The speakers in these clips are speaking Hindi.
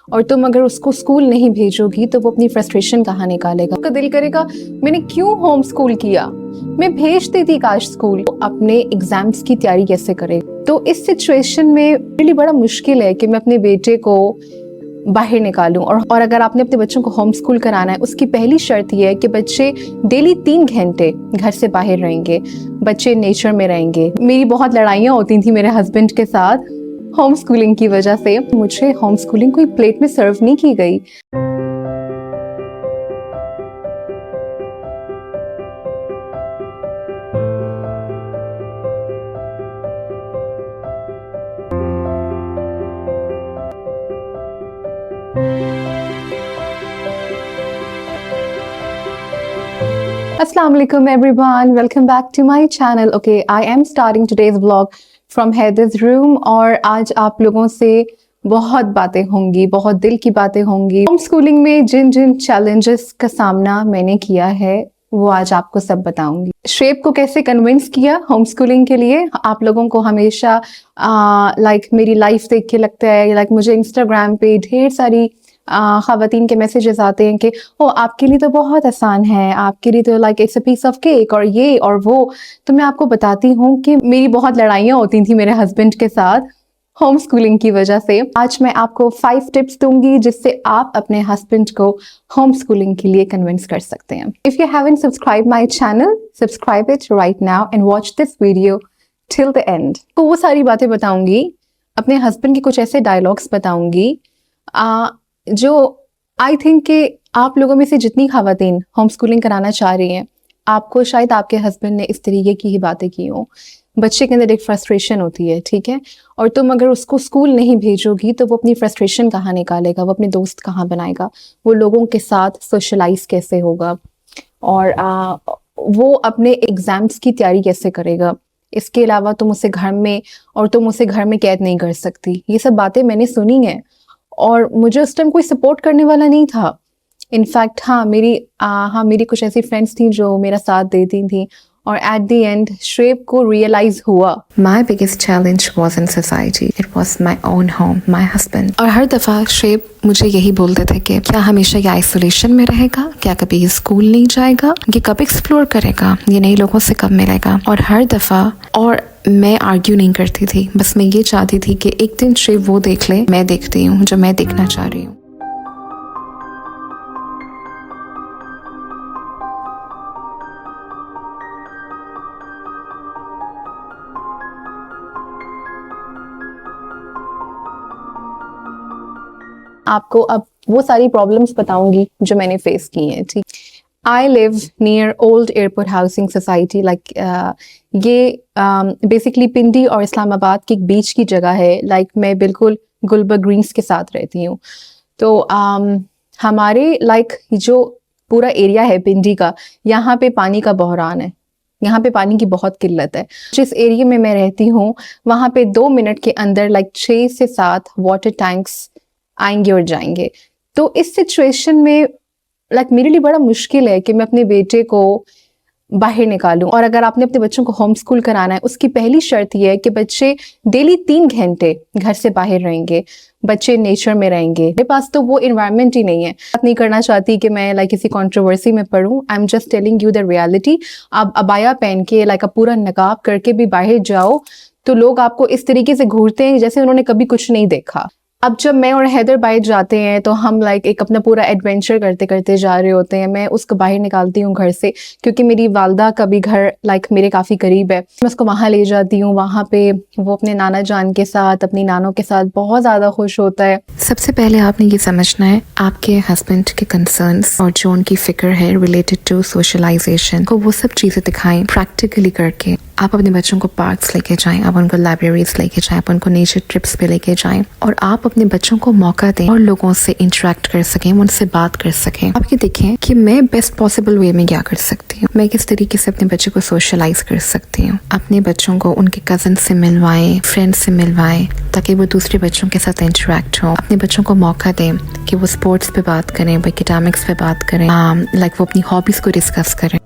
और तुम अगर उसको स्कूल नहीं भेजोगी तो वो अपनी फ्रस्ट्रेशन कहाँ निकालेगा। उसका दिल करेगा मैंने क्यों होम स्कूल किया, मैं भेज देती काश स्कूल। तो अपने एग्जाम्स की तैयारी कैसे करे। तो इस सिचुएशन में really बड़ा मुश्किल है कि मैं अपने बेटे को बाहर निकालूं। और अगर आपने अपने बच्चों को होम स्कूल कराना है, उसकी पहली शर्त यह है कि बच्चे डेली 3 घंटे घर से बाहर रहेंगे, बच्चे नेचर में रहेंगे। मेरी बहुत लड़ाइयाँ होती थी मेरे हस्बैंड के साथ होम स्कूलिंग की वजह से। मुझे होम स्कूलिंग कोई प्लेट में सर्व नहीं की गई। Assalamu alaikum everyone, welcome back to my channel. Okay, I am starting today's vlog from Heather's room और आज आप लोगों से बहुत बातें होंगी, बहुत दिल की बातें होंगी। होम स्कूलिंग में जिन जिन चैलेंजेस का सामना मैंने किया है वो आज आपको सब बताऊंगी। श्रेप को कैसे कन्विंस किया होम स्कूलिंग के लिए। आप लोगों को हमेशा मेरी लाइफ देख के लगता है मुझे इंस्टाग्राम पे ढेर सारी ख़वातीन के मैसेजेस आते हैं कि ओ आपके लिए तो बहुत आसान है, आपके लिए तो it's a piece of cake और ये और वो। तो मैं आपको बताती हूँ कि मेरी बहुत लड़ाइयाँ होती थी मेरे हस्बैंड के साथ होम स्कूलिंग की वजह से। आज मैं आपको 5 टिप्स दूंगी जिससे आप अपने हस्बैंड को होम स्कूलिंग के लिए कन्विंस कर सकते हैं। If you haven't subscribe my channel, subscribe it right now and watch this video till the end. तो वो सारी बातें बताऊंगी, अपने हस्बैंड के कुछ ऐसे डायलॉग्स बताऊंगी जो आई थिंक कि आप लोगों में से जितनी ख़वातीन होम स्कूलिंग कराना चाह रही हैं, आपको शायद आपके हस्बैंड ने इस तरीके की ही बातें की हों। बच्चे के अंदर एक फ्रस्ट्रेशन होती है, ठीक है, और तुम अगर उसको स्कूल नहीं भेजोगी तो वो अपनी फ्रस्ट्रेशन कहाँ निकालेगा, वो अपने दोस्त कहाँ बनाएगा, वो लोगों के साथ सोशलाइज कैसे होगा, और वो अपने एग्ज़ाम्स की तैयारी कैसे करेगा। इसके अलावा तुम उसे घर में कैद नहीं कर सकती। ये सब बातें मैंने सुनी हैं और मुझे उस टाइम कोई सपोर्ट करने वाला नहीं था। इनफैक्ट मेरी कुछ ऐसी फ्रेंड्स थी जो मेरा साथ देती थी और एट द एंड श्रेप को रियलाइज हुआ My biggest challenge was in society. It was my own home, my husband. और हर दफ़ा श्रेप मुझे यही बोलते थे कि क्या हमेशा ये आइसोलेशन में रहेगा, क्या कभी ये स्कूल नहीं जाएगा, ये कब एक्सप्लोर करेगा, ये नए लोगों से कब मिलेगा। और हर दफ़ा मैं आर्ग्यू नहीं करती थी, बस मैं ये चाहती थी कि एक दिन श्रेप वो देख ले, मैं देखती हूँ जो मैं देखना चाह रही हूँ। आपको अब वो सारी प्रॉब्लम्स बताऊंगी जो मैंने फेस की हैं। ठीक, I live near old airport housing society. ये बेसिकली पिंडी और इस्लामाबाद के बीच की जगह है। मैं बिल्कुल गुलबर्ग ग्रीन्स के साथ रहती हूँ। तो हमारे जो पूरा एरिया है पिंडी का, यहाँ पे पानी का बहरान है, यहाँ पे पानी की बहुत किल्लत है। जिस एरिया में मैं रहती हूँ वहाँ पे 2 मिनट के अंदर 6 से 7 वाटर टैंक्स आएंगे और जाएंगे। तो इस सिचुएशन में मेरे लिए बड़ा मुश्किल है कि मैं अपने बेटे को बाहर निकालूं। और अगर आपने अपने बच्चों को होम स्कूल कराना है, उसकी पहली शर्त यह है कि बच्चे डेली 3 घंटे घर से बाहर रहेंगे, बच्चे नेचर में रहेंगे। मेरे पास तो वो इन्वायरमेंट ही नहीं है। बात नहीं करना चाहती कि मैं किसी कंट्रोवर्सी में पढ़ूं। I am just telling you the reality. आप अबाया पहन के पूरा नकाब करके भी बाहर जाओ तो लोग आपको इस तरीके से घूरते हैं जैसे उन्होंने कभी कुछ नहीं देखा। अब जब मैं और हैदर बाहर जाते हैं तो हम एक अपना पूरा एडवेंचर करते करते जा रहे होते हैं। मैं उसको बाहर निकालती हूँ घर से, क्योंकि मेरी वालदा का भी घर मेरे काफ़ी करीब है। मैं उसको वहाँ ले जाती हूँ। वहाँ पे वो अपने नाना जान के साथ, अपनी नानों के साथ बहुत ज़्यादा खुश होता है। सबसे पहले आपने ये समझना है आपके हस्बैंड के कंसर्न्स और जो उनकी फिक्र है रिलेटेड टू सोशलाइजेशन को, वो सब चीज़ें दिखाएं प्रैक्टिकली करके। आप अपने बच्चों को पार्क्स लेके जाएं, आप उनको लाइब्रेरीज लेके जाएं, आप उनको नेचर ट्रिप्स पे लेके जाएं, और आप अपने बच्चों को मौका दें और लोगों से इंटरेक्ट कर सकें, उनसे बात कर सकें। आप ये देखें कि मैं बेस्ट पॉसिबल वे में क्या कर सकती हूँ, मैं किस तरीके से अपने बच्चे को सोशलाइज कर सकती हूँ। अपने बच्चों को उनके कज़न से मिलवाएं, फ्रेंड्स से मिलवाएं, ताकि वो दूसरे बच्चों के साथ इंटरेक्ट हो। अपने बच्चों को मौका दें कि वो स्पोर्ट्स पे बात करें, वो एकेडमिक्स पे बात करें, वो अपनी हॉबीज़ को डिस्कस करें।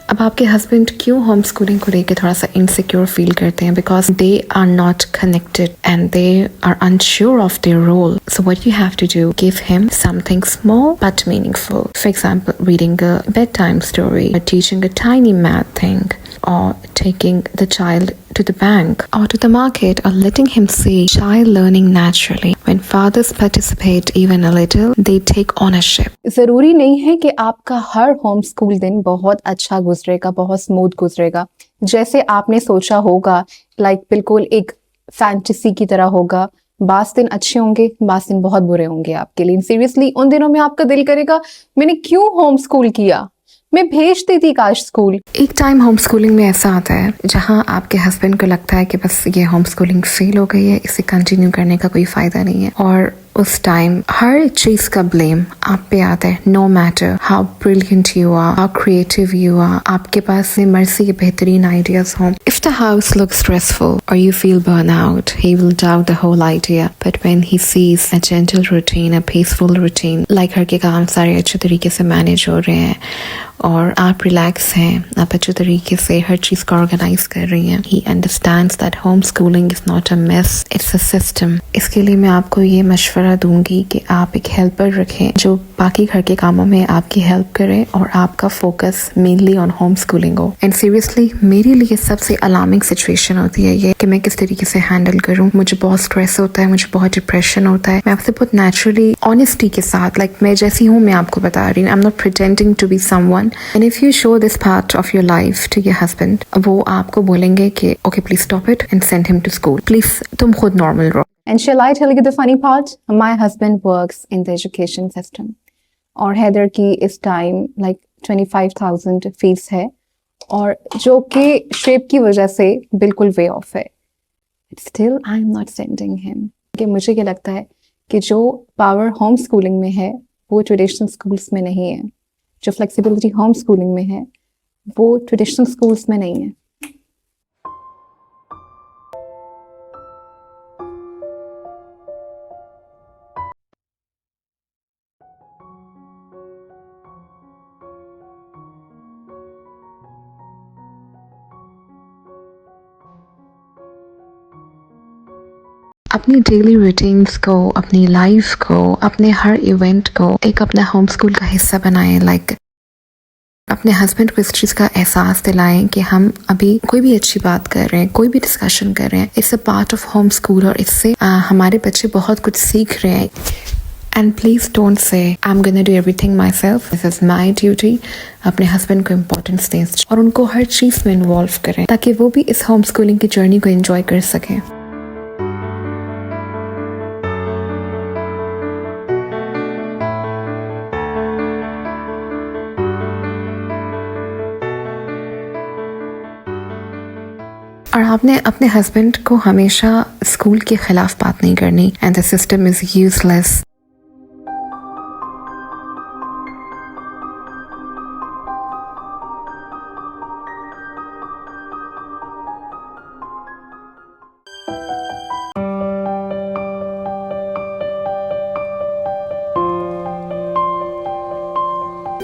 अब अब आपके हस्बैंड क्यों होम स्कूलिंग को लेकर थोड़ा सा इनसिक्योर फील करते हैं? Because they are not connected and they are unsure of their role. So what you have to do, give him something small but meaningful. For example, reading a bed time story, teaching a tiny math thing, or taking the child to the bank or to the market, or letting him see child learning naturally. When fathers participate even a little, they take ownership. जरूरी नहीं है कि आपका हर होम स्कूल दिन बहुत अच्छा गुजरेगा, बहुत स्मूथ गुजरेगा जैसे आपने सोचा होगा, लाइक बिल्कुल एक फैंटेसी की तरह होगा. बास दिन अच्छे होंगे, बास दिन बहुत बुरे होंगे आपके लिए. सीरियसली उन दिनों में आपका दिल करेगा मैंने क्यों होम स्कूल किया, मैं भेज देती काश स्कूल. एक टाइम होम स्कूलिंग में ऐसा आता है जहां आपके हस्बैंड को लगता है कि बस ये होम स्कूलिंग फेल हो गई है, इसे कंटिन्यू करने का कोई फायदा नहीं है, और उस टाइम हर चीज का ब्लेम आप पे आता है. No matter how brilliant you are, how creative you are, आपके पास मर्जी के बेहतरीन आइडियाज हों. If the house looks stressful और you feel burn out, he will doubt the whole idea. But when he sees a gentle routine, a peaceful routine, like घर के काम सारे अच्छे तरीके से मैनेज हो रहे हैं और आप रिलैक्स हैं, आप अच्छे तरीके से हर चीज को ऑर्गेनाइज कर रही हैं, he understands that home schooling is not a mess, it's a system. इसके लिए मैं आपको ये मशवरा दूंगी कि आप एक हेल्पर रखें जो बाकी घर के कामों में आपकी हेल्प करे और आपका focus mainly on home schooling हो. एंड सीरियसली मेरे लिए सबसे अलार्मिंग सिचुएशन होती है ये कि मैं किस तरीके से हैंडल करूं. मुझे बहुत स्ट्रेस होता है, मुझे बहुत डिप्रेशन होता है. मैं आपसे बहुत नेचुरली ऑनेस्टी के साथ, लाइक मैं जैसी हूँ मैं आपको बता रही हूँ. I am not pretending to be someone. And if you show this part of your life to your husband, वो आपको बोलेंगे कि okay please stop it and send him to school. Please तुम खुद normal रहो. And shall I tell you the funny part? My husband works in the education system. और हैदर की इस टाइम like 25,000 फीस है और जो कि शेप की वजह से बिल्कुल वे ऑफ है. Still I am not sending him. कि मुझे क्या लगता है कि जो पावर होम स्कूलिंग में है वो ट्रेडिशनल स्कूल्स में नहीं है. जो फ्लेक्सिबिलिटी होम स्कूलिंग में है वो ट्रेडिशनल स्कूल्स में नहीं है. अपनी डेली रूटीन्स को, अपनी लाइफ को, अपने हर इवेंट को एक अपना होम स्कूल का हिस्सा बनाएं. लाइक अपने हस्बैंड को इस चीज़ का एहसास दिलाएं कि हम अभी कोई भी अच्छी बात कर रहे हैं, कोई भी डिस्कशन कर रहे हैं, it's a part of home school और इससे हमारे बच्चे बहुत कुछ सीख रहे हैं. And please don't say I am gonna do everything my self, this is my duty. अपने हस्बैंड को इम्पोर्टेंस दें और उनको हर चीज़ में इन्वॉल्व करें ताकि वो भी इस होम स्कूलिंग की जर्नी को एंजॉय कर सकें. और आपने अपने हस्बैंड को हमेशा स्कूल के खिलाफ बात नहीं करनी. And the system is useless.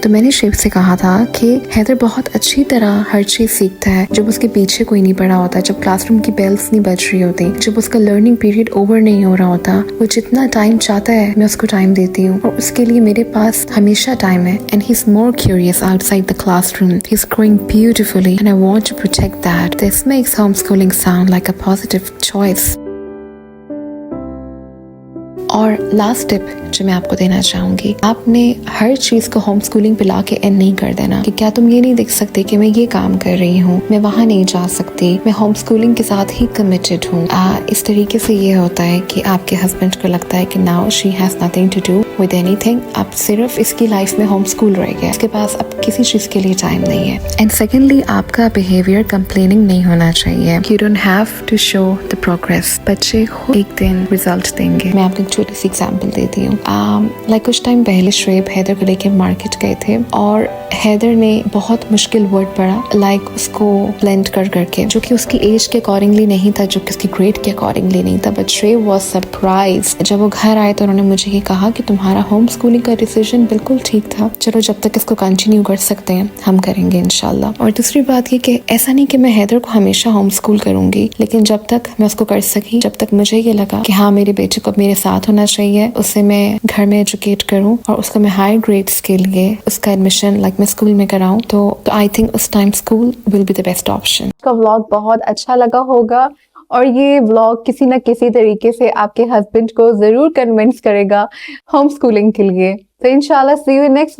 तो मैंने शिव से कहा था कि हैदर बहुत अच्छी तरह हर चीज़ सीखता है जब उसके पीछे कोई नहीं पड़ा होता, जब क्लासरूम की बेल्स नहीं बज रही होती, जब उसका लर्निंग पीरियड ओवर नहीं हो रहा होता. वो जितना टाइम चाहता है मैं उसको टाइम देती हूँ और उसके लिए मेरे पास हमेशा टाइम है. And he is more curious outside the classroom. He is growing beautifully and I want to protect that. This makes home schooling sound like a positive choice. और लास्ट टिप जो मैं आपको देना चाहूँगी, आपने हर चीज़ को होम स्कूलिंग पे ला के एंड नहीं कर देना कि क्या तुम ये नहीं देख सकते कि मैं ये काम कर रही हूँ, मैं वहाँ नहीं जा सकती, मैं होम स्कूलिंग के साथ ही कमिटेड हूँ. इस तरीके से ये होता है कि आपके हस्बैंड को लगता है कि now she has nothing to do with anything. अब सिर्फ इसकी लाइफ में होम स्कूल रह गया, इसके पास अब किसी चीज़ के लिए टाइम नहीं है. एंड सेकेंडली, आपका बिहेवियर कंप्लेनिंग नहीं होना चाहिए. You don't have to show the progress. बच्चे खुद एक दिन रिजल्ट देंगे. मैं आपको छोटी सी एग्जाम्पल देती हूँ। लाइक कुछ टाइम पहले शुएब हैदर को लेके मार्केट गए थे और हैदर ने बहुत मुश्किल वर्ड पढ़ा, लाइक उसको ब्लेंड कर करके, जो कि उसकी एज के अकॉर्डिंगली नहीं था, जो कि उसकी ग्रेड के अकॉर्डिंगली नहीं था। But Shoaib was surprise. जब वो घर आए तो उन्होंने मुझे ये कहा कि तुम्हारा होम स्कूलिंग का डिसीजन बिल्कुल ठीक था, चलो जब तक इसको कंटिन्यू कर सकते हैं हम करेंगे इंशाल्लाह। और दूसरी बात ये कि ऐसा नहीं कि मैं हैदर को हमेशा होम स्कूल करूंगी, लेकिन जब तक मैं उसको कर सकी, जब तक मुझे ये लगा कि हाँ मेरे बेटे को मेरे साथ होना चाहिए, उसे मैं घर में एजुकेट करूँ और उसको मैं हायर ग्रेड्स के लिए उसका एडमिशन लाइक मैं स्कूल में कराऊँ, तो आई थिंक उस time school will be the best option. का व्लॉग बहुत अच्छा लगा होगा और ये व्लॉग किसी न किसी तरीके से आपके हस्बैंड को जरूर कन्विंस करेगा होम स्कूलिंग के लिए। तो इंशाल्लाह सी यू नेक्स्ट